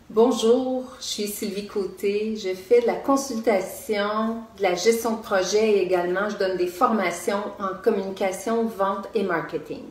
Bonjour, je suis Sylvie Côté. Je fais de la consultation, de la gestion de projet et également je donne des formations en communication, vente et marketing.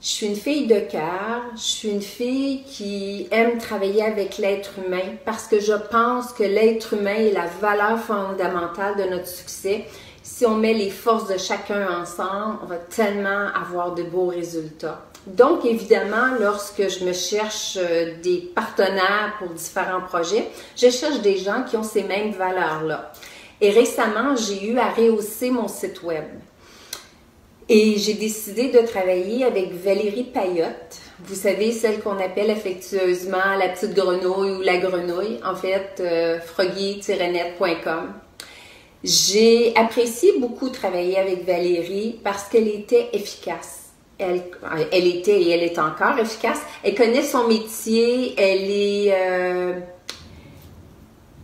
Je suis une fille de cœur, je suis une fille qui aime travailler avec l'être humain parce que je pense que l'être humain est la valeur fondamentale de notre succès. Si on met les forces de chacun ensemble, on va tellement avoir de beaux résultats. Donc, évidemment, lorsque je me cherche des partenaires pour différents projets, je cherche des gens qui ont ces mêmes valeurs-là. Et récemment, j'ai eu à rehausser mon site web. Et j'ai décidé de travailler avec Valérie Payotte. Vous savez, celle qu'on appelle affectueusement la petite grenouille ou la grenouille. En fait, froggy-net.com. J'ai apprécié beaucoup travailler avec Valérie parce qu'elle était efficace. Elle était et elle est encore efficace. Elle connaît son métier, elle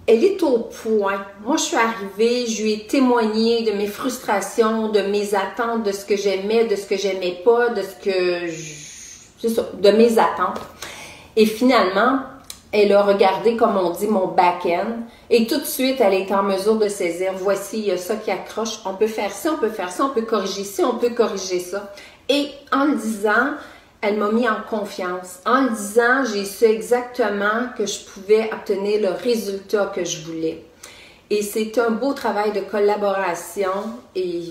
est au point. Moi, je suis arrivée, je lui ai témoigné de mes frustrations, de mes attentes, de ce que j'aimais, de ce que j'aimais pas, de mes attentes. Et finalement, elle a regardé, comme on dit, mon back-end et tout de suite, elle est en mesure de saisir, voici, il y a ça qui accroche, on peut faire ça, on peut faire ça, on peut corriger ci, on peut corriger ça. Et en le disant, elle m'a mis en confiance. En le disant, j'ai su exactement que je pouvais obtenir le résultat que je voulais. Et c'est un beau travail de collaboration et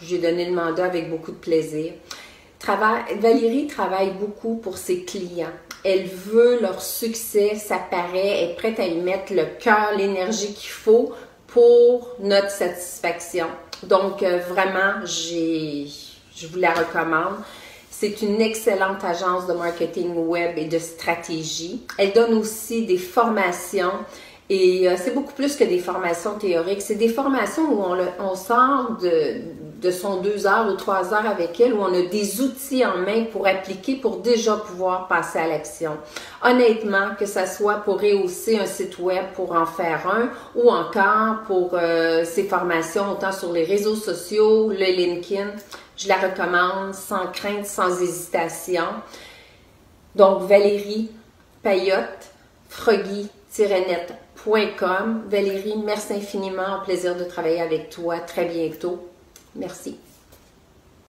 j'ai donné le mandat avec beaucoup de plaisir. Valérie travaille beaucoup pour ses clients. Elle veut leur succès, ça paraît, elle est prête à y mettre le cœur, l'énergie qu'il faut pour notre satisfaction. Donc, vraiment, je vous la recommande. C'est une excellente agence de marketing web et de stratégie. Elle donne aussi des formations et c'est beaucoup plus que des formations théoriques. C'est des formations où on sort de son 2 heures ou 3 heures avec elle, où on a des outils en main pour appliquer, pour déjà pouvoir passer à l'action. Honnêtement, que ce soit pour rehausser un site web, pour en faire un, ou encore pour ses formations, autant sur les réseaux sociaux, le LinkedIn, je la recommande sans crainte, sans hésitation. Donc, Valérie Payotte, froggy-net.com. Valérie, merci infiniment. Au plaisir de travailler avec toi très bientôt. Merci.